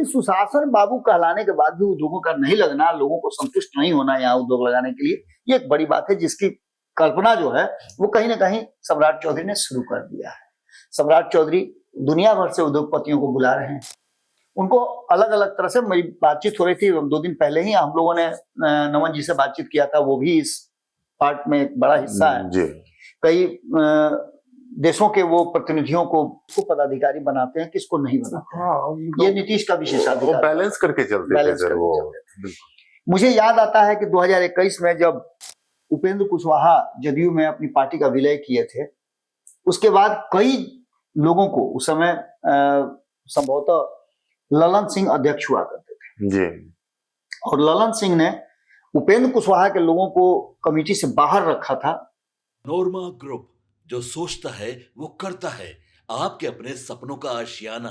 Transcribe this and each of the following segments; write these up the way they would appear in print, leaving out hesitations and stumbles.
सुशासन बाबू कहलाने के बाद भी उद्योगों का नहीं लगना, लोगों को संतुष्ट नहीं होना यहाँ उद्योग लगाने के लिए, ये एक बड़ी बात है जिसकी कल्पना जो है वो कहीं ना कहीं सम्राट चौधरी ने शुरू कर दिया है। सम्राट चौधरी दुनिया भर से उद्योगपतियों को बुला रहे हैं, उनको अलग अलग तरह से मेरी बातचीत हो रही थी 2 दिन पहले ही हम लोगों ने नमन जी से बातचीत किया था, वो भी इस पार्ट में एक बड़ा हिस्सा है। कई देशों के वो प्रतिनिधियों को पदाधिकारी बनाते हैं, किसको नहीं बनाते। हाँ, ये नीतीश का विशेषाधिकार, बैलेंस करके चलते थे सर वो। मुझे याद आता है कि 2021 में जब उपेंद्र कुशवाहा जदयू में अपनी पार्टी का विलय किए थे, उसके बाद कई लोगों को उस समय संभवतः ललन सिंह अध्यक्ष हुआ करते थे जी, और ललन सिंह ने उपेंद्र कुशवाहा के लोगों को कमेटी से बाहर रखा था। नोरमा ग्रुप, जो सोचता है वो करता है, आपके अपने सपनों का आशियाना।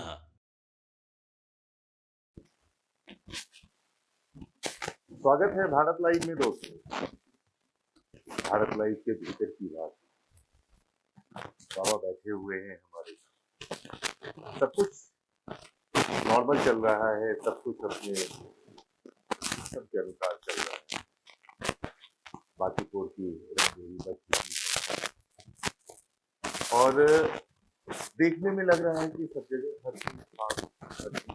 स्वागत है भारत लाइव में दोस्तों। भारत लाइव के भीतर की बात, बाबा बैठे हुए हैं हमारे, सब कुछ नॉर्मल चल रहा है, सब कुछ अपने सबके अनुसार चल रहा है। बाकीपुर की रंगोली बच चुकी है और देखने में लग रहा है कि सब जगह हर चीज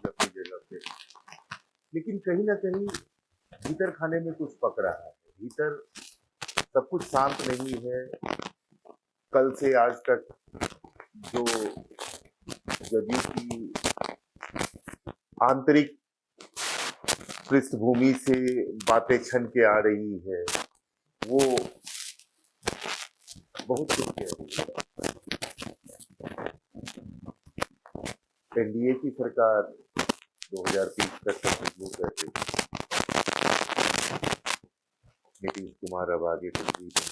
अपनी जगह पे, लेकिन कहीं ना कहीं भीतर खाने में कुछ पक रहा है। भीतर सब कुछ शांत नहीं है। कल से आज तक जो जदयू की आंतरिक पृष्ठभूमि से बातें छन के आ रही है, वो बहुत कुछ कह रही है। एनडीए की सरकार 2030 तक का मजबूत कर रही है। नीतीश कुमार अब आगे कुछ भी नहीं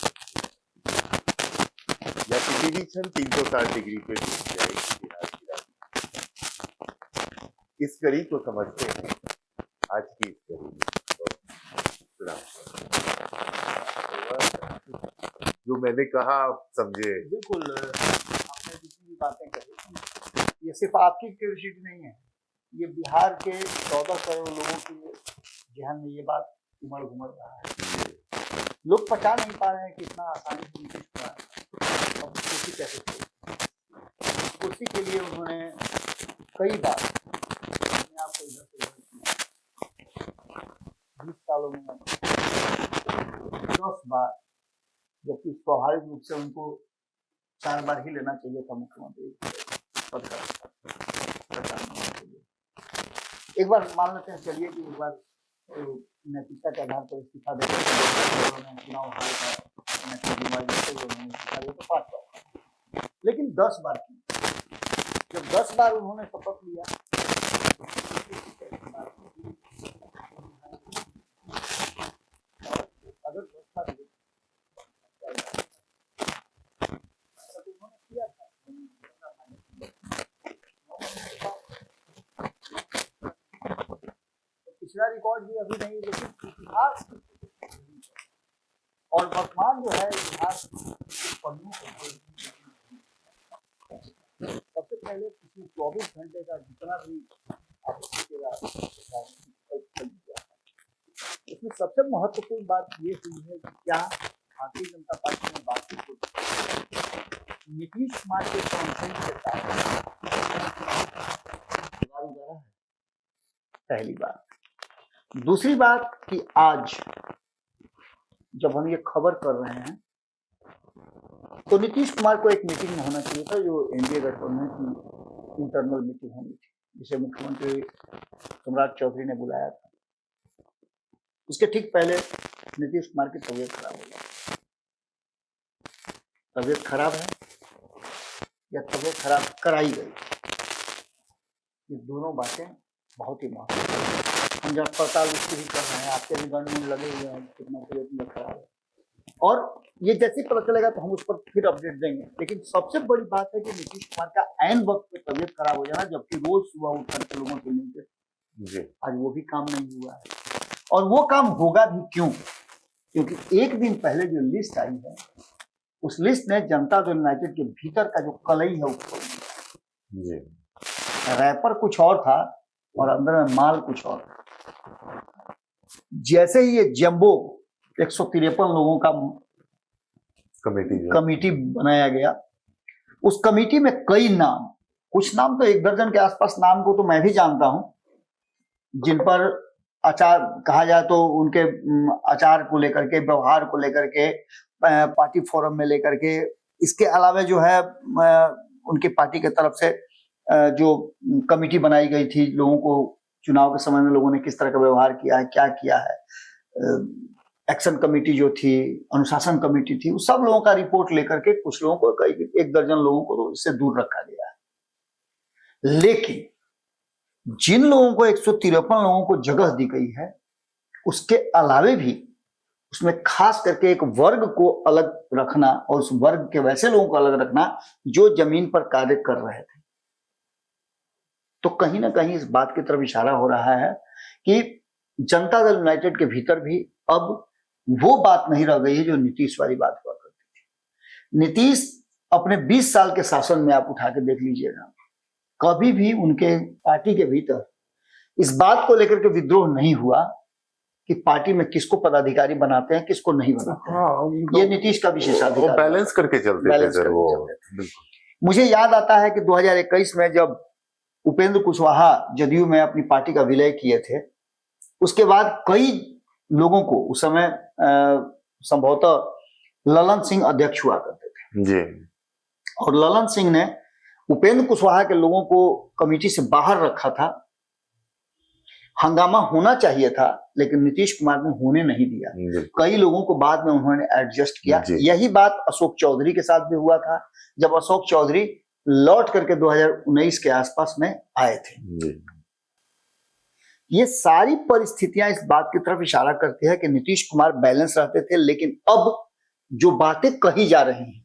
या किसी भी क्षण 360 डिग्री पे घूम जाएगी बिहार की राजनीति। इस कड़ी को समझते हैं आज की इस कड़ी में। जो मैंने कहा आप समझे। बिल्कुल, आपने जितनी भी बातें कही, ये सिर्फ आपकी क्यूरियोसिटी नहीं है, ये बिहार के 14 करोड़ लोगों के जहन में ये बात उमड़ घुमड़ रहा है। लोग पचा नहीं पा रहे हैं कि इतना आसानी से नीतीश कुमार अब कुर्सी कैसे छोड़ी। कुर्सी के लिए उन्होंने कई बार अपने आप को इधर से उधर किया। 20 सालों में 10 बार, जबकि स्वाभाविक रूप से उनको 4 बार ही लेना चाहिए था मुख्यमंत्री पद का। एक बार मान लेते हैं, चलिए कि एक बार नैतिकता के आधार पर इस्तीफा देते चुनाव हार का इस्तीफा दिया तो 5 बार, लेकिन 10 बार की। जब 10 बार उन्होंने शपथ लिया, अगर 10 बार किया था, पिछला रिकॉर्ड भी अभी नहीं, लेकिन इतिहास और वर्तमान जो है इतिहास पन्नों सबसे पहले पिछले 24 घंटे का जितना भी आप देखिएगा, इसमें सबसे महत्वपूर्ण बात ये हुई है कि क्या भारतीय जनता पार्टी ने बातचीत को नीतीश कुमार के काउंसिल के साथ है। पहली बात। दूसरी बात कि आज जब हम ये खबर कर रहे हैं तो नीतीश कुमार को एक मीटिंग में होना चाहिए था, जो एनडीए गठबंधन की इंटरनल मीटिंग होनी थी, जिसे मुख्यमंत्री सम्राट चौधरी ने बुलाया था। उसके ठीक पहले नीतीश कुमार की तबीयत खराब हो गई। तबीयत खराब है या तबीयत खराब कराई गई, ये दोनों बातें बहुत ही महत्वपूर्ण है। हम जब पड़ताल उसकी भी कर रहे हैं, आपके भी गन लगे हुए हैं कितना तबीयत खराब है, और ये जैसे पता चलेगा तो हम उस पर फिर अपडेट देंगे। लेकिन सबसे बड़ी बात है कि नीतीश कुमार का ऐन वक्त पे तबीयत खराब हो जाना, जबकि रोज सुबह उठ करके लोगों से मिलते, आज वो भी काम नहीं हुआ है। और वो काम होगा भी क्यों? क्योंकि एक दिन पहले जो लिस्ट आई है, उस लिस्ट ने जनता दल यूनाइटेड के भीतर का जो कलई है वो, रैपर कुछ और था, और अंदर में माल कुछ और। जैसे ही ये जंबो 153 लोगों का कमेटी बनाया गया, उस कमेटी में कई नाम, कुछ नाम तो 1 दर्जन के आसपास नाम को तो मैं भी जानता हूं, जिन पर आचार कहा जाए तो उनके आचार को लेकर के, व्यवहार को लेकर के, पार्टी फोरम में लेकर के, इसके अलावा जो है उनकी पार्टी की तरफ से जो कमेटी बनाई गई थी, लोगों को चुनाव के समय में लोगों ने किस तरह का व्यवहार किया है, क्या किया है, एक्शन कमेटी जो थी, अनुशासन कमेटी थी, उस सब लोगों का रिपोर्ट लेकर के कुछ लोगों को, 1 दर्जन लोगों को तो इससे दूर रखा गया है। लेकिन जिन लोगों को 153 लोगों को जगह दी गई है, उसके अलावे भी उसमें खास करके एक वर्ग को अलग रखना, और उस वर्ग के वैसे लोगों को अलग रखना जो जमीन पर कार्य कर रहे थे। तो कहीं ना कहीं इस बात की तरफ इशारा हो रहा है कि जनता दल यूनाइटेड के भीतर भी अब वो बात नहीं रह गई है जो नीतीश वाली बात हुआ करती थी। नीतीश अपने 20 साल के शासन में आप उठा के देख लीजिएगा, कभी भी उनके पार्टी के भीतर इस बात को लेकर के विद्रोह नहीं हुआ कि पार्टी में किसको पदाधिकारी बनाते हैं, किसको नहीं बनाते हैं। ये नीतीश का विशेषाधिकार, बैलेंस करके चलते थे सर वो। मुझे याद आता है कि 2021 में जब उपेंद्र कुशवाहा जदयू में अपनी पार्टी का विलय किए थे, उसके बाद कई लोगों को, उस समय संभवतः ललन सिंह अध्यक्ष हुआ करते थे जी, और ललन सिंह ने उपेंद्र कुशवाहा के लोगों को कमेटी से बाहर रखा था। हंगामा होना चाहिए था, लेकिन नीतीश कुमार ने होने नहीं दिया। कई लोगों को बाद में उन्होंने एडजस्ट किया। यही बात अशोक चौधरी के साथ भी हुआ था, जब अशोक चौधरी लौट करके 2019 के आसपास में आए थे। ये सारी परिस्थितियां इस बात की तरफ इशारा करती है कि नीतीश कुमार बैलेंस रहते थे, लेकिन अब जो बातें कही जा रही हैं,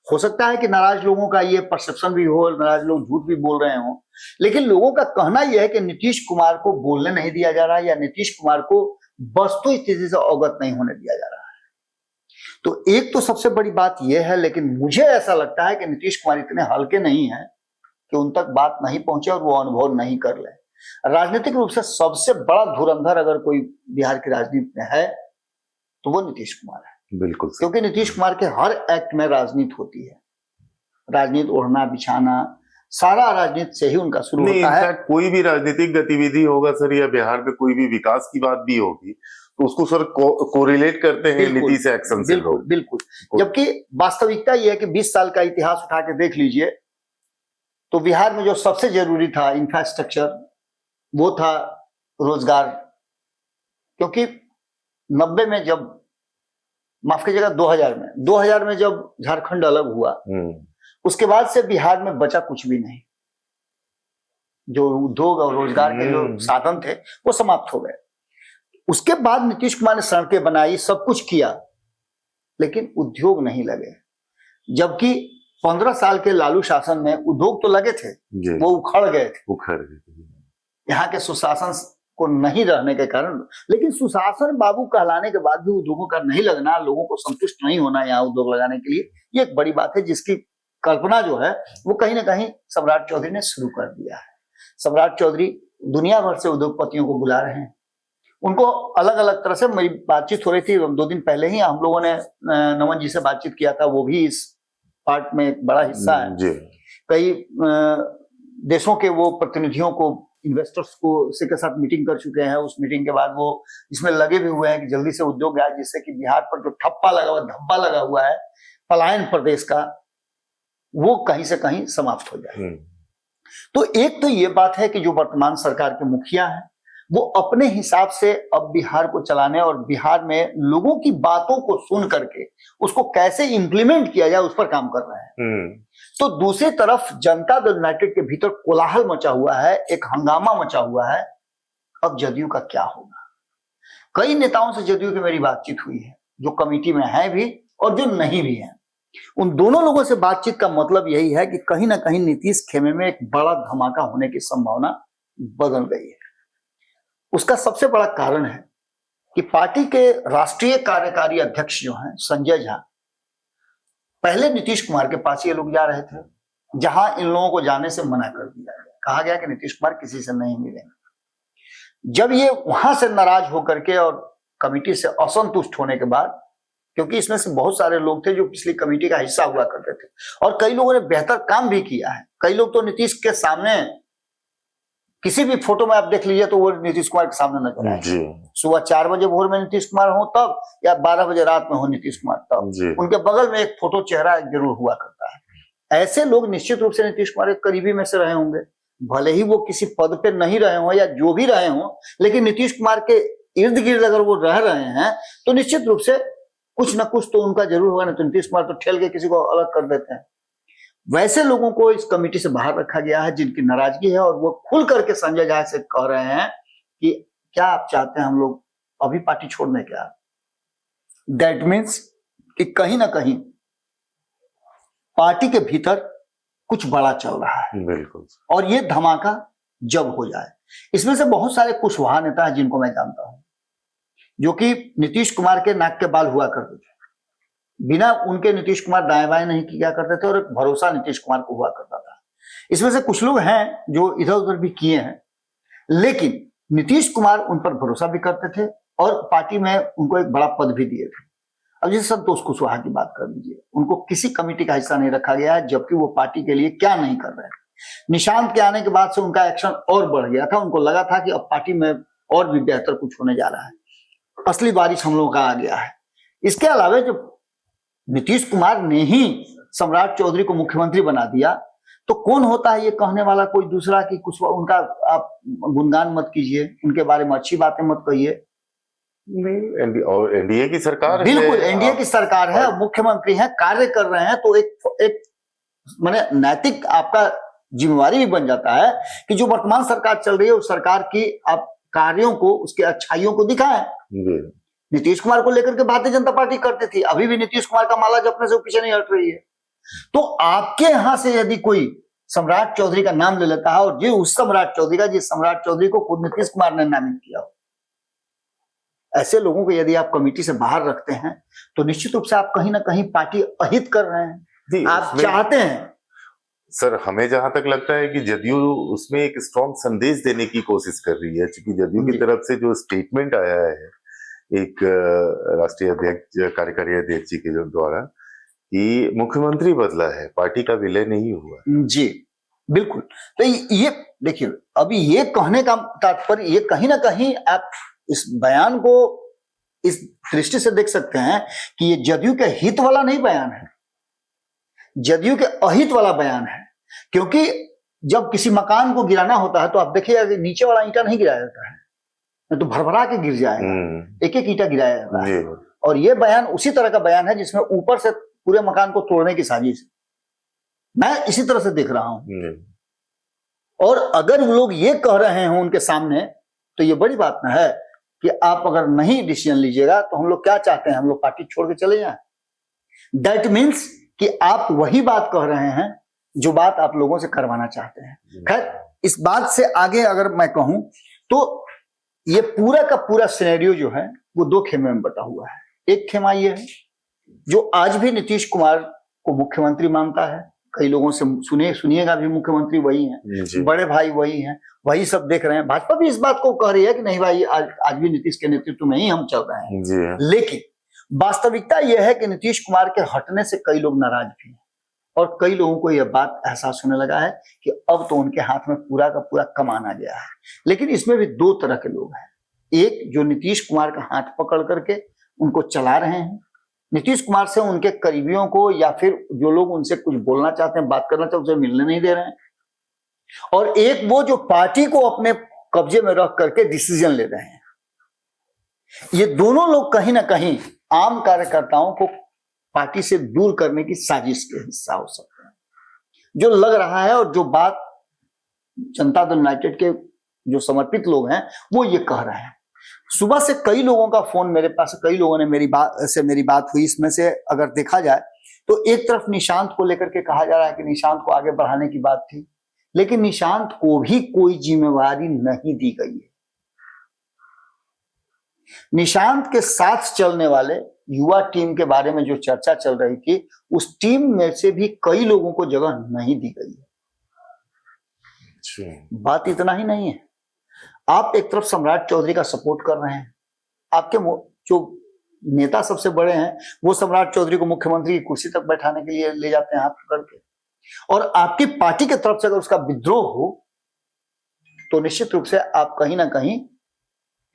हो सकता है कि नाराज लोगों का ये परसेप्शन भी हो, नाराज लोग झूठ भी बोल रहे हो, लेकिन लोगों का कहना यह है कि नीतीश कुमार को बोलने नहीं दिया जा रहा है, या नीतीश कुमार को वस्तु स्थिति से अवगत नहीं होने दिया जा रहा है। तो एक तो सबसे बड़ी बात यह है, लेकिन मुझे ऐसा लगता है कि नीतीश कुमार इतने हल्के नहीं है कि उन तक बात नहीं पहुंचे और वो अनुभव नहीं कर ले। राजनीतिक रूप से सबसे बड़ा धुरंधर अगर कोई बिहार की राजनीति में है तो वो नीतीश कुमार है। बिल्कुल, क्योंकि नीतीश कुमार के हर एक्ट में राजनीति होती है। राजनीति ओढ़ना बिछाना सारा राजनीति से ही उनका शुरू होता है। कोई भी राजनीतिक गतिविधि होगा सर, या बिहार में कोई भी विकास की बात भी होगी, तो उसको सर कोरिलेट करते हैं नीतीश एक्शन से लोग। बिल्कुल, जबकि वास्तविकता यह है कि 20 साल का इतिहास उठा के देख लीजिए, तो बिहार में जो सबसे जरूरी था इंफ्रास्ट्रक्चर, वो था रोजगार। क्योंकि 90 में जब, माफ कीजिएगा 2000 में जब झारखंड अलग हुआ, उसके बाद से बिहार में बचा कुछ भी नहीं। जो उद्योग और रोजगार के जो साधन थे वो समाप्त हो गए। उसके बाद नीतीश कुमार ने सड़कें बनाई, सब कुछ किया, लेकिन उद्योग नहीं लगे। जबकि 15 साल के लालू शासन में उद्योग तो लगे थे, वो उखड़ गए थे। यहाँ के सुशासन को नहीं रहने के कारण। लेकिन सुशासन बाबू कहलाने के बाद भी उद्योगों का नहीं लगना, लोगों को संतुष्ट नहीं होना यहाँ उद्योग लगाने के लिए, ये एक बड़ी बात है, जिसकी कल्पना जो है वो कहीं ना कहीं सम्राट चौधरी ने शुरू कर दिया है। सम्राट चौधरी दुनिया भर से उद्योगपतियों को बुला रहे हैं, उनको अलग अलग तरह से। मेरी बातचीत हो रही थी 2 दिन पहले ही, हम लोगों ने नमन जी से बातचीत किया था, वो भी इस पार्ट में एक बड़ा हिस्सा है। कई देशों के वो प्रतिनिधियों को, इन्वेस्टर्स को से के साथ मीटिंग कर चुके हैं। उस मीटिंग के बाद वो इसमें लगे भी हुए हैं कि जल्दी से उद्योग आए, जिससे कि बिहार पर जो ठप्पा लगा हुआ, धब्बा लगा हुआ है पलायन प्रदेश का, वो कहीं से कहीं समाप्त हो जाए। तो एक तो ये बात है कि जो वर्तमान सरकार के मुखिया हैं, वो अपने हिसाब से अब बिहार को चलाने और बिहार में लोगों की बातों को सुन करके उसको कैसे इंप्लीमेंट किया जाए उस पर काम कर रहे हैं। तो दूसरी तरफ जनता दल यूनाइटेड के भीतर कोलाहल मचा हुआ है, एक हंगामा मचा हुआ है। अब जदयू का क्या होगा? कई नेताओं से जदयू की मेरी बातचीत हुई है, जो कमेटी में है भी और जो नहीं भी है। उन दोनों लोगों से बातचीत का मतलब यही है कि कहीं ना कहीं नीतीश खेमे में एक बड़ा धमाका होने की संभावना बदल गई है। उसका सबसे बड़ा कारण है कि पार्टी के राष्ट्रीय कार्यकारी अध्यक्ष जो हैं संजय झा, पहले नीतीश कुमार के पास ये लोग जा रहे थे, जहां इन लोगों को जाने से मना कर दिया गया। कहा गया कि नीतीश कुमार किसी से नहीं मिलेंगे। जब ये वहां से नाराज होकर के और कमेटी से असंतुष्ट होने के बाद, क्योंकि इसमें से बहुत सारे लोग थे जो पिछली कमेटी का हिस्सा हुआ करते थे और कई लोगों ने बेहतर काम भी किया है। कई लोग तो नीतीश के सामने, किसी भी फोटो में आप देख लीजिए तो वो नीतीश कुमार के सामने नजर आए। सुबह 4 बजे भोर में नीतीश कुमार हो तब, या 12 बजे रात में हो नीतीश कुमार तब, उनके बगल में एक फोटो चेहरा जरूर हुआ करता है। ऐसे लोग निश्चित रूप से नीतीश कुमार के करीबी में से रहे होंगे, भले ही वो किसी पद पे नहीं रहे हो या जो भी रहे हो, लेकिन नीतीश कुमार के इर्द गिर्द अगर वो रह रहे हैं तो निश्चित रूप से कुछ ना कुछ तो उनका जरूर होगा। नहीं तो नीतीश कुमार तो ठेल के किसी को अलग कर देते हैं। वैसे लोगों को इस कमेटी से बाहर रखा गया है जिनकी नाराजगी है, और वो खुल करके संजय झा से कह रहे हैं कि क्या आप चाहते हैं हम लोग अभी पार्टी छोड़ने क्या? दैट मीन्स कि कहीं ना कहीं पार्टी के भीतर कुछ बड़ा चल रहा है। बिल्कुल। और ये धमाका जब हो जाए, इसमें से बहुत सारे कुशवाहा नेता हैं जिनको मैं जानता हूं, जो कि नीतीश कुमार के नाक के बाल हुआ करते थे। बिना उनके नीतीश कुमार दाएं बाएं नहीं किया करते थे और एक भरोसा नीतीश कुमार को हुआ करता था। इसमें से कुछ लोग हैं जो इधर उधर भी किए हैं, लेकिन नीतीश कुमार उन पर भरोसा भी करते थे और पार्टी में उनको एक बड़ा पद भी दिए थे। अब जैसे संतोष कुशवाहा की बात कर लीजिए, उनको किसी कमेटी का हिस्सा नहीं रखा गया है, जबकि वो पार्टी के लिए क्या नहीं कर रहे हैं। निशांत के आने के बाद से उनका एक्शन और बढ़ गया था। उनको लगा था कि अब पार्टी में और भी बेहतर कुछ होने जा रहा है। असली बारिश हम लोगों का आ गया है। इसके अलावा जब नीतीश कुमार ने ही सम्राट चौधरी को मुख्यमंत्री बना दिया, तो कौन होता है ये कहने वाला कोई दूसरा कि कुछ उनका आप गुणगान मत कीजिए, उनके बारे में अच्छी बातें मत कहिए। नहीं, और एनडीए की सरकार है, बिल्कुल एनडीए की सरकार है, मुख्यमंत्री है, कार्य कर रहे हैं, तो एक माने नैतिक आपका जिम्मेवारी भी बन जाता है कि जो वर्तमान सरकार चल रही है उस सरकार की आप कार्यों को, उसके अच्छाइयों को दिखाएं। नीतीश कुमार को लेकर के भारतीय जनता पार्टी करती थी, अभी भी नीतीश कुमार का माला जपने से पीछे नहीं हट रही है। तो आपके यहां से यदि कोई सम्राट चौधरी का नाम ले लेता है, और जी उस सम्राट चौधरी का, जिस सम्राट चौधरी को खुद नीतीश कुमार ने नामित किया हो, ऐसे लोगों को यदि आप कमेटी से बाहर रखते हैं तो निश्चित रूप से आप कहीं ना कहीं पार्टी अहित कर रहे हैं। आप चाहते हैं सर, हमें जहां तक लगता है कि जदयू उसमें एक स्ट्रॉन्ग संदेश देने की कोशिश कर रही है, क्योंकि जदयू की तरफ से जो स्टेटमेंट आया है एक राष्ट्रीय अध्यक्ष, कार्यकारी अध्यक्ष जी के द्वारा, कि मुख्यमंत्री बदला है, पार्टी का विलय नहीं हुआ। जी बिल्कुल। तो ये देखिए, अभी ये कहने का तात्पर्य, ये कहीं ना कहीं आप इस बयान को इस दृष्टि से देख सकते हैं कि ये जदयू के हित वाला नहीं बयान है, जदयू के अहित वाला बयान है। क्योंकि जब किसी मकान को गिराना होता है तो आप देखिएगा कि नीचे वाला ईंटा नहीं गिराया जाता है, तो भरभरा के गिर जाएगा, एक एक ईंटा गिराया जाता है। और ये बयान उसी तरह का बयान है जिसमें ऊपर से पूरे मकान को तोड़ने की साजिश, मैं इसी तरह से देख रहा हूं। और अगर वो लोग ये कह रहे हैं उनके सामने, तो ये बड़ी बात ना है कि आप अगर नहीं डिसीजन लीजिएगा तो हम लोग क्या चाहते हैं, हम लोग पार्टी छोड़ के चले जाएं। दैट मीन्स कि आप वही बात कह रहे हैं जो बात आप लोगों से करवाना चाहते हैं। खैर, इस बात से आगे अगर मैं कहूं तो ये पूरा का पूरा सिनेरियो जो है वो 2 खेमे में बटा हुआ है। एक खेमा ये है जो आज भी नीतीश कुमार को मुख्यमंत्री मानता है, कई लोगों से सुनिएगा भी मुख्यमंत्री वही हैं, बड़े भाई वही हैं, वही सब देख रहे हैं। भाजपा भी इस बात को कह रही है कि नहीं भाई, आज भी नीतीश के नेतृत्व में ही हम चल रहे हैं। लेकिन वास्तविकता यह है कि नीतीश कुमार के हटने से कई लोग नाराज भी हैं, और कई लोगों को यह बात एहसास होने लगा है कि अब तो उनके हाथ में पूरा का पूरा कमान आ गया है। लेकिन इसमें भी 2 तरह के लोग हैं, एक जो नीतीश कुमार का हाथ पकड़ करके उनको चला रहे हैं, नीतीश कुमार से उनके करीबियों को या फिर जो लोग उनसे कुछ बोलना चाहते हैं, बात करना चाहते हैं, उसे मिलने नहीं दे रहे हैं, और एक वो जो पार्टी को अपने कब्जे में रख करके डिसीजन ले रहे हैं। ये दोनों लोग कहीं ना कहीं आम कार्यकर्ताओं को पार्टी से दूर करने की साजिश के हिस्सा हो सकते हैं, जो लग रहा है। और जो बात जनता दल यूनाइटेड के जो समर्पित लोग हैं वो ये कह रहे हैं। सुबह से कई लोगों का फोन मेरे पास, कई लोगों ने मेरी बात हुई। इसमें से अगर देखा जाए तो एक तरफ निशांत को लेकर के कहा जा रहा है कि निशांत को आगे बढ़ाने की बात थी, लेकिन निशांत को भी कोई जिम्मेवारी नहीं दी गई है। निशांत के साथ चलने वाले युवा टीम के बारे में जो चर्चा चल रही थी, उस टीम में से भी कई लोगों को जगह नहीं दी गई है। बात इतना ही नहीं है, आप एक तरफ सम्राट चौधरी का सपोर्ट कर रहे हैं, आपके जो नेता सबसे बड़े हैं वो सम्राट चौधरी को मुख्यमंत्री की कुर्सी तक बैठाने के लिए ले जाते हैं हाथ पकड़ के, और आपकी पार्टी की तरफ से अगर उसका विद्रोह हो तो निश्चित रूप से आप कहीं ना कहीं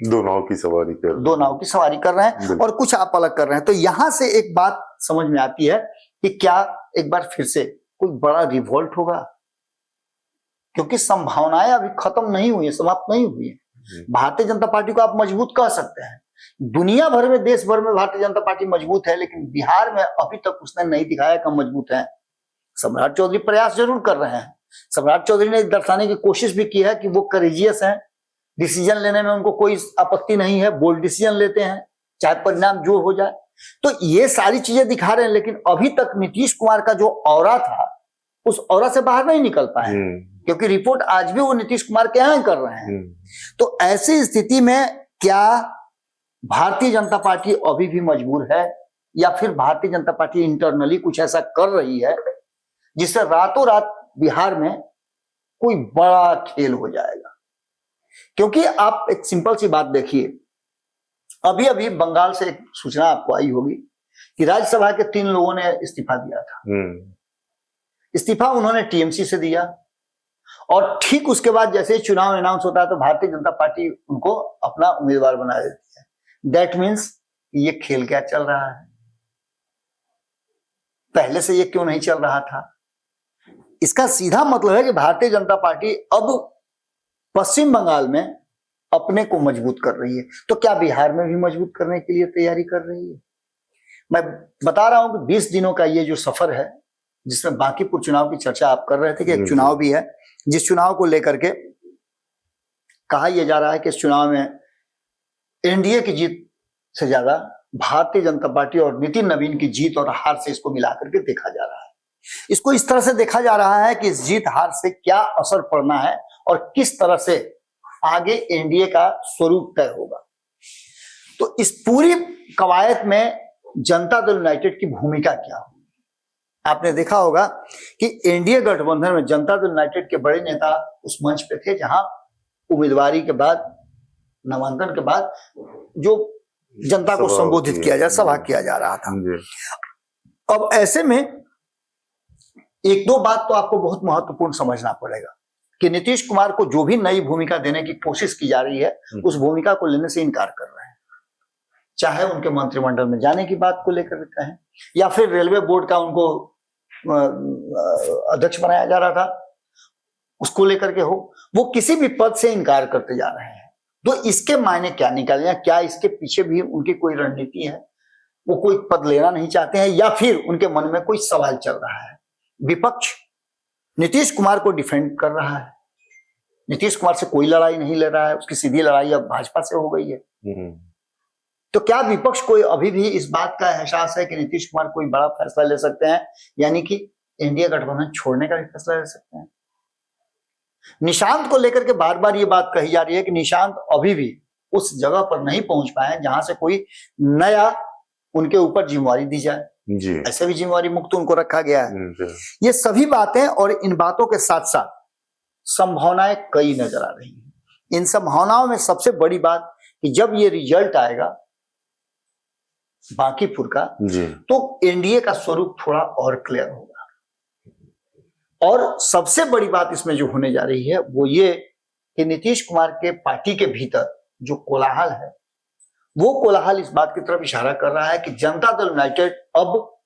दो नाव की सवारी कर रहे हैं और कुछ आप अलग कर रहे हैं। तो यहां से एक बात समझ में आती है कि क्या एक बार फिर से कोई बड़ा रिवोल्ट होगा, क्योंकि संभावनाएं अभी खत्म नहीं हुई है, समाप्त नहीं हुई है। भारतीय जनता पार्टी को आप मजबूत कह सकते हैं, दुनिया भर में देश भर में भारतीय जनता पार्टी मजबूत है, लेकिन बिहार में अभी तक उसने नहीं दिखाया कि हम मजबूत है। सम्राट चौधरी प्रयास जरूर कर रहे हैं, सम्राट चौधरी ने दर्शाने की कोशिश भी की है कि वो करेजियस हैं, डिसीजन लेने में उनको कोई आपत्ति नहीं है, बोल्ड डिसीजन लेते हैं चाहे परिणाम जो हो जाए। तो ये सारी चीजें दिखा रहे हैं, लेकिन अभी तक नीतीश कुमार का जो औरा था उस औरा से बाहर नहीं निकल पाए, क्योंकि रिपोर्ट आज भी वो नीतीश कुमार के यहाँ कर रहे हैं। तो ऐसी स्थिति में क्या भारतीय जनता पार्टी अभी भी मजबूर है, या फिर भारतीय जनता पार्टी इंटरनली कुछ ऐसा कर रही है जिससे रातों रात बिहार में कोई बड़ा खेल हो जाएगा? क्योंकि आप एक सिंपल सी बात देखिए, अभी अभी बंगाल से एक सूचना आपको आई होगी कि राज्यसभा के 3 लोगों ने इस्तीफा दिया था। इस्तीफा उन्होंने टीएमसी से दिया, और ठीक उसके बाद जैसे ही चुनाव अनाउंस होता है तो भारतीय जनता पार्टी उनको अपना उम्मीदवार बना देती है। दैट मीन्स ये खेल क्या चल रहा है, पहले से ये क्यों नहीं चल रहा था? इसका सीधा मतलब है कि भारतीय जनता पार्टी अब पश्चिम बंगाल में अपने को मजबूत कर रही है, तो क्या बिहार में भी मजबूत करने के लिए तैयारी कर रही है? मैं बता रहा हूं कि 20 दिनों का ये जो सफर है, जिसमें बांकीपुर चुनाव की चर्चा आप कर रहे थे कि एक चुनाव भी है, जिस चुनाव को लेकर के कहा यह जा रहा है कि इस चुनाव में एनडीए की जीत से ज्यादा भारतीय जनता पार्टी और नितिन नवीन की जीत और हार से इसको मिलाकर के देखा जा रहा है। इसको इस तरह से देखा जा रहा है कि इस जीत हार से क्या असर पड़ना है और किस तरह से आगे एनडीए का स्वरूप तय होगा। तो इस पूरी कवायद में जनता दल यूनाइटेड की भूमिका क्या होगी? आपने देखा होगा कि एनडीए गठबंधन में जनता दल यूनाइटेड के बड़े नेता उस मंच पे थे जहां उम्मीदवारी के बाद, नामांकन के बाद जो जनता को संबोधित किया जा, सभा किया जा रहा था। अब ऐसे में एक दो बात तो आपको बहुत महत्वपूर्ण समझना पड़ेगा कि नीतीश कुमार को जो भी नई भूमिका देने की कोशिश की जा रही है उस भूमिका को लेने से इनकार कर रहे हैं, चाहे उनके मंत्रिमंडल में जाने की बात को लेकर कहें या फिर रेलवे बोर्ड का उनको अध्यक्ष बनाया जा रहा था उसको लेकर के हो, वो किसी भी पद से इनकार करते जा रहे हैं। तो इसके मायने क्या निकाले, क्या इसके पीछे भी उनकी कोई रणनीति है, वो कोई पद लेना नहीं चाहते हैं, या फिर उनके मन में कोई सवाल चल रहा है? विपक्ष नीतीश कुमार को डिफेंड कर रहा है, नीतीश कुमार से कोई लड़ाई नहीं ले रहा है, उसकी सीधी लड़ाई अब भाजपा से हो गई है। तो क्या विपक्ष को अभी भी इस बात का एहसास है कि नीतीश कुमार कोई बड़ा फैसला ले सकते हैं, यानी कि एनडीए गठबंधन छोड़ने का भी फैसला ले सकते हैं? निशांत को लेकर के बार बार ये बात कही जा रही है कि निशांत अभी भी उस जगह पर नहीं पहुंच पाए जहां से कोई नया उनके ऊपर जिम्मेवारी दी जाए जी। ऐसे भी जिम्मेवारी मुक्त उनको रखा गया है। ये सभी बातें और इन बातों के साथ साथ संभावनाएं कई नजर आ रही हैं। इन संभावनाओं में सबसे बड़ी बात कि जब ये रिजल्ट आएगा बांकीपुर का तो एनडीए का स्वरूप थोड़ा और क्लियर होगा। और सबसे बड़ी बात इसमें जो होने जा रही है वो ये कि नीतीश कुमार के पार्टी के भीतर जो कोलाहल है वो कोलाहल इस बात की तरफ इशारा कर रहा है कि जनता दल यूनाइटेड अब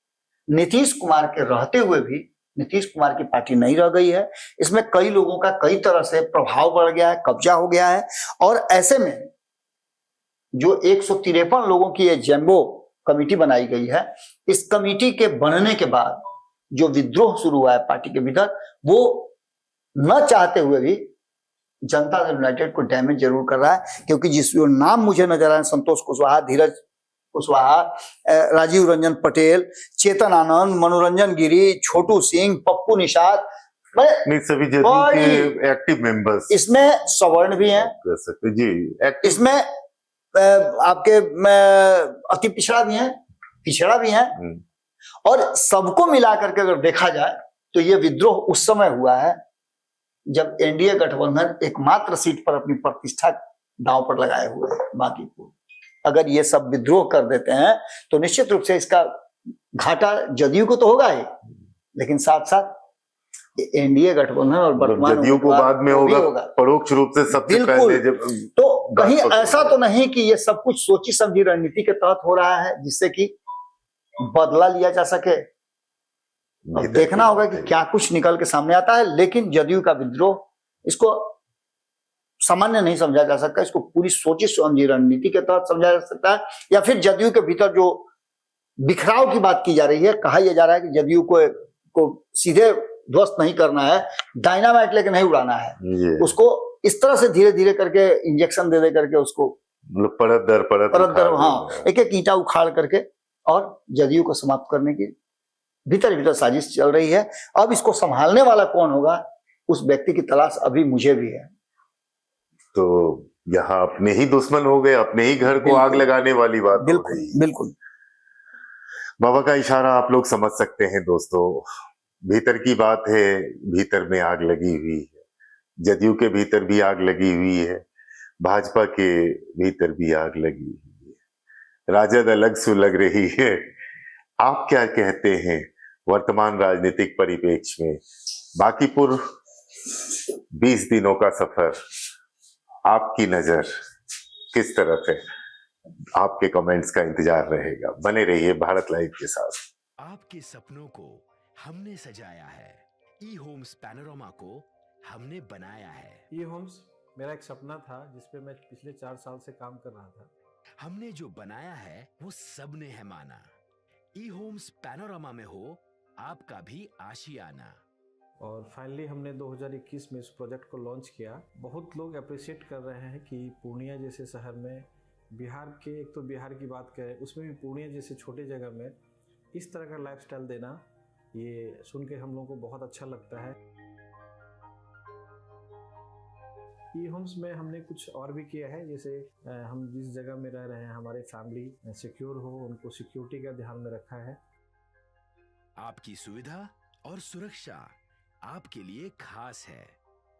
नीतीश कुमार के रहते हुए भी नीतीश कुमार की पार्टी नहीं रह गई है। इसमें कई लोगों का कई तरह से प्रभाव बढ़ गया है, कब्जा हो गया है, और ऐसे में जो 153 लोगों की ये जैम्बो कमेटी बनाई गई है, इस कमेटी के बनने के बाद जो विद्रोह शुरू हुआ है पार्टी के भीतर, वो न चाहते हुए भी जनता दल यूनाइटेड को डैमेज जरूर कर रहा है। क्योंकि जिस जो नाम मुझे नजर आए, संतोष कुशवाहा, धीरज कुशवाहा, राजीव रंजन पटेल, चेतन आनंद, मनोरंजन गिरी, छोटू सिंह, पप्पू निषाद, सभी के एक्टिव मेंबर्स, इसमें सवर्ण भी हैं जी, इसमें आपके अति पिछड़ा भी हैं, और सबको मिलाकर के अगर देखा जाए तो ये विद्रोह उस समय हुआ है जब एनडीए गठबंधन एकमात्र सीट पर अपनी प्रतिष्ठा दांव पर लगाए हुए है बांकीपुर। अगर ये सब विद्रोह कर देते हैं तो निश्चित रूप से इसका घाटा जदयू को तो होगा ही, लेकिन साथ साथ एनडीए गठबंधन और वर्तमान जदयू को बाद में होगा परोक्ष रूप से सबसे पहले। जब तो कहीं ऐसा तो नहीं कि ये सब कुछ सोची समझी रणनीति के तहत हो रहा है जिससे कि बदला लिया जा सके। अब देखना होगा कि क्या कुछ निकल के सामने आता है, लेकिन जदयू का विद्रोह इसको सामान्य नहीं समझा जा सकता, इसको पूरी सोची समझी रणनीति के तहत समझा जा सकता है, या फिर जदयू के भीतर जो बिखराव की बात की जा रही है, कहा यह जा रहा है कि जदयू को सीधे ध्वस्त नहीं करना है, डायनामाइट लेके नहीं उड़ाना है, उसको इस तरह से धीरे धीरे करके इंजेक्शन दे करके उसको परत दर हाँ एक एक ईंटा उखाड़ करके और जदयू को समाप्त करने की भीतर साजिश चल रही है। अब इसको संभालने वाला कौन होगा, उस व्यक्ति की तलाश अभी मुझे भी है। तो यहाँ अपने ही दुश्मन हो गए, अपने ही घर को आग लगाने वाली बात हो रही। बिल्कुल बाबा का इशारा आप लोग समझ सकते हैं दोस्तों। भीतर की बात है, भीतर में आग लगी हुई है, जदयू के भीतर भी आग लगी हुई है, भाजपा के भीतर भी आग लगी हुई है, राजद अलग सुलग रही है। आप क्या कहते हैं वर्तमान राजनीतिक परिप्रेक्ष्य में? बांकीपुर 20 दिनों का सफर, आपकी नजर किस तरफ है? आपके कमेंट्स का इंतजार रहेगा। बने रहिए भारत लाइव के साथ। आपके सपनों को हमने सजाया है, ई होम्स पैनोरामा को हमने बनाया है। ई होम्स मेरा एक सपना था जिस पे मैं पिछले 4 साल से काम कर रहा था। हमने जो बनाया है वो सबने है माना। ई होम्स पैनोरामा में हो आपका भी आशियाना। और फाइनली हमने 2021 में इस प्रोजेक्ट को लॉन्च किया। बहुत लोग अप्रिशिएट कर रहे हैं कि पूर्णिया जैसे शहर में, बिहार के, एक तो बिहार की बात करें उसमें भी पूर्णिया जैसे छोटे जगह में इस तरह का लाइफस्टाइल देना, ये सुन के हम लोगों को बहुत अच्छा लगता है। ई होम्स में हमने कुछ और भी किया है, जैसे हम जिस जगह में रह रहे हैं हमारे फैमिली सिक्योर हो, उनको सिक्योरिटी का ध्यान में रखा है। आपकी सुविधा और सुरक्षा आपके लिए खास है,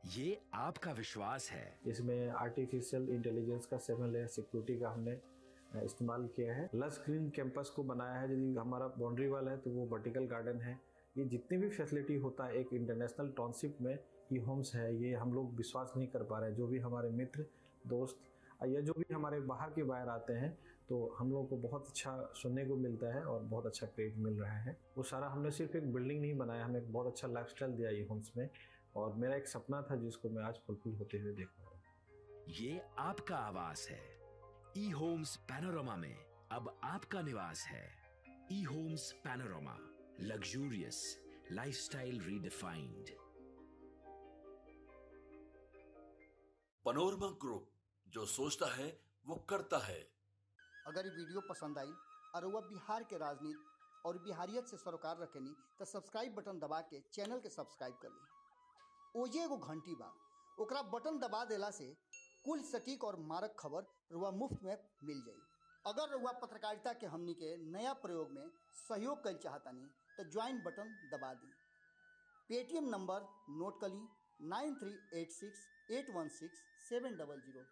ये आपका विश्वास है। इसमें आर्टिफिशियल इंटेलिजेंस का 7 लेयर सिक्योरिटी का हमने इस्तेमाल किया है। लस ग्रीन कैंपस को बनाया है। यदि हमारा बाउंड्री वाल है तो वो वर्टिकल गार्डन है। ये जितनी भी फैसिलिटी होता है एक इंटरनेशनल टाउनशिप में ई होम्स है, ये हम लोग विश्वास नहीं कर पा रहे हैं। जो भी हमारे मित्र दोस्त या जो भी हमारे बाहर के बाहर आते हैं तो हम लोगों को बहुत अच्छा सुनने को मिलता है और बहुत अच्छा क्रेडिट मिल रहा है। वो सारा हमने सिर्फ एक बिल्डिंग नहीं बनाया, हमें एक बहुत अच्छा लाइफस्टाइल दिया ई होम्स में, और मेरा एक सपना था जिसको मैं आज फुलफिल होते हुए देख रहा हूँ। ये आपका आवास है। ई होम्स पैनोरामा में अब आपका निवास है। E homes Panorama, luxurious lifestyle redefined. Panorama group, जो सोचता है वो करता है। अगर ये वीडियो पसंद आई और वह बिहार के राजनीति और बिहारियत से सरोकार रखेनी तो सब्सक्राइब बटन दबा के चैनल के सब्सक्राइब कर ली। ओजे एगो घंटी बा, ओकरा बटन दबा देला से कुल सटीक और मारक खबर रुआ मुफ्त में मिल जाई। अगर रुआ पत्रकारिता के हमनी के नया प्रयोग में सहयोग कर चाहतानी तो ज्वाइन बटन दबा दी। पेटीएम नंबर नोट कर ली 9386816700।